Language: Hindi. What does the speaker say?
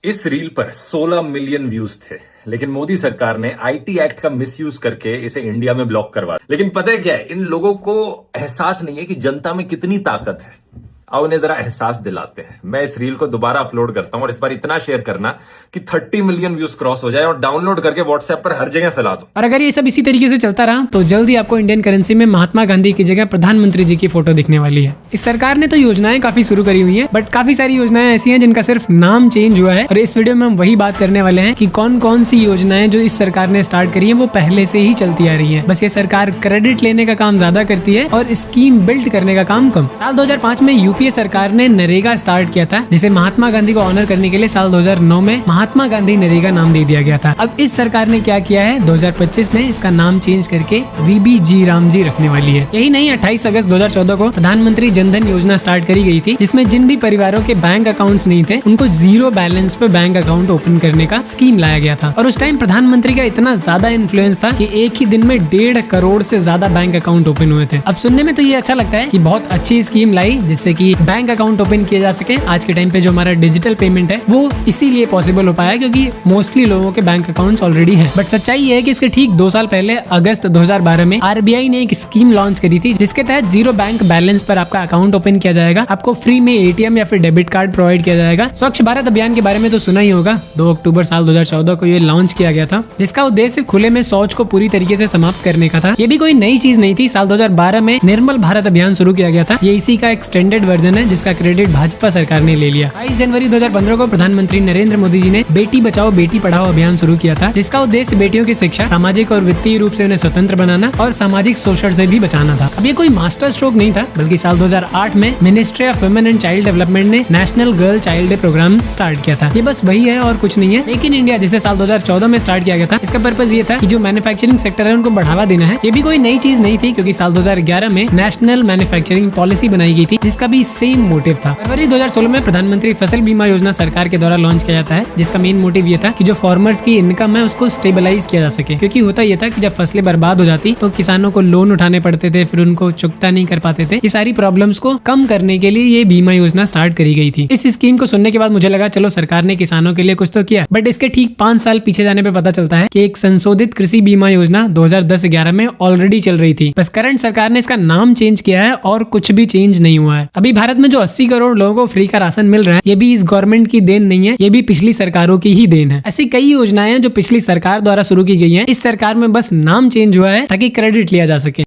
इस रील पर 16 मिलियन व्यूज थे, लेकिन मोदी सरकार ने आईटी एक्ट का मिसयूज करके इसे इंडिया में ब्लॉक करवा दिया। लेकिन पता है क्या है, इन लोगों को एहसास नहीं है कि जनता में कितनी ताकत है। अब उन्हें जरा एहसास दिलाते हैं। मैं इस रील को दोबारा अपलोड करता हूं और इस बार इतना शेयर करना कि 30 मिलियन व्यूज क्रॉस हो जाए और डाउनलोड करके व्हाट्सएप पर हर जगह फैला दो। और अगर ये सब इसी तरीके से चलता रहा तो जल्दी आपको इंडियन करेंसी में महात्मा गांधी की जगह प्रधानमंत्री जी की फोटो दिखने वाली है। इस सरकार ने तो योजनाएं काफी शुरू करी हुई है, बट काफी सारी योजनाएं ऐसी हैं जिनका सिर्फ नाम चेंज हुआ है। और इस वीडियो में हम वही बात करने वाले हैं कि कौन कौन सी योजनाएं जो इस सरकार ने स्टार्ट करी है वो पहले से ही चलती आ रही है। बस ये सरकार क्रेडिट लेने का काम ज्यादा करती है और स्कीम बिल्ड करने का काम कम। साल 2005 में यूपीए सरकार ने नरेगा स्टार्ट किया था, जिसे महात्मा गांधी को ऑनर करने के लिए साल 2009 में महात्मा गांधी नरेगा नाम दे दिया गया था। अब इस सरकार ने क्या किया है, 2025 में इसका नाम चेंज करके वीबीजी रामजी रखने वाली है। यही नहीं, 28 अगस्त 2014 को प्रधानमंत्री जनधन योजना स्टार्ट करी गई थी, जिसमें जिन भी परिवारों के बैंक अकाउंट्स नहीं थे उनको जीरो बैलेंस पे बैंक अकाउंट ओपन करने का स्कीम लाया गया था। और उस टाइम प्रधानमंत्री का इतना ज्यादा इन्फ्लुएंस था कि एक ही दिन में 1.5 करोड़ से ज्यादा बैंक अकाउंट ओपन हुए थे। अब सुनने में तो ये अच्छा लगता है कि बहुत अच्छी स्कीम लाई जिससे कि बैंक अकाउंट ओपन किया जा सके। आज के टाइम पे जो हमारा डिजिटल पेमेंट है वो इसीलिए पॉसिबल हो पाया क्योंकि मोस्टली लोगों के बैंक अकाउंट्स ऑलरेडी हैं। बट सच्चाई ये है कि इसके ठीक 2 साल पहले अगस्त 2012 में आरबीआई ने एक स्कीम लॉन्च करी थी, जिसके तहत जीरो बैंक बैलेंस पर आपका अकाउंट ओपन किया जाएगा। आपको फ्री में एटीएम या फिर डेबिट कार्ड प्रोवाइड किया जाएगा। स्वच्छ भारत अभियान के बारे में तो सुना ही होगा। 2 अक्टूबर साल 2014 को ये लॉन्च किया गया था, जिसका उद्देश्य खुले में शौच को पूरी तरीके से समाप्त करने का था। ये भी कोई नई चीज नहीं थी। साल 2012 में निर्मल भारत अभियान शुरू किया गया था। ये इसी का एक्सटेंडेड वर्जन है, जिसका क्रेडिट भाजपा सरकार ने ले लिया। 22 जनवरी 2015 को प्रधानमंत्री नरेंद्र मोदी जी ने बेटी बचाओ बेटी पढ़ाओ अभियान शुरू किया था, जिसका उद्देश्य बेटियों की शिक्षा, सामाजिक और वित्तीय रूप से उन्हें स्वतंत्र बनाना और सामाजिक शोषण से भी बचाना था। अब ये कोई मास्टर स्ट्रोक नहीं था, बल्कि साल 2008 में ministry of women and child development ने national girl child day programme start किया था। ये बस वही है और कुछ नहीं है। मेक इन इंडिया जिसे साल 2014 में स्टार्ट किया गया था, इसका पर्पज ये था कि जो मैन्युफैक्चरिंग सेक्टर है उनको बढ़ावा देना है। ये भी कोई नई चीज नहीं थी, क्योंकि साल 2011 में नेशनल मैन्युफैक्चरिंग पॉलिसी बनाई गई थी, जिसका भी सेम मोटिव था। फरवरी 2016 में प्रधानमंत्री फसल बीमा योजना सरकार के द्वारा लॉन्च किया जाता है, जिसका मेन मोटिव ये था कि जो फार्मर्स की इनकम है उसको स्टेबलाइज किया जा सके। क्योंकि होता ये था कि जब फसलें बर्बाद हो जाती तो किसानों को लोन उठाने पड़ते थे, फिर उनको चुकता नहीं कर पाते थे। ये सारी प्रॉब्लम्स को कम करने के लिए ये बीमा योजना स्टार्ट करी गई थी। इस स्कीम को सुनने के बाद मुझे लगा चलो सरकार ने किसानों के लिए कुछ तो किया, बट इसके ठीक 5 साल पीछे जाने पे पता चलता है कि एक संशोधित कृषि बीमा योजना 2010-11 में ऑलरेडी चल रही थी। बस करंट सरकार ने इसका नाम चेंज किया है और कुछ भी चेंज नहीं हुआ है। अभी भारत में जो 80 करोड़ लोगों को फ्री का राशन मिल रहा है, ये भी इस गवर्नमेंट की देन नहीं है, ये भी पिछली सरकारों की ही देन है। ऐसी कई योजनाएं हैं जो पिछली सरकार द्वारा शुरू की गई हैं। इस सरकार में बस नाम चेंज हुआ है ताकि क्रेडिट लिया जा सके।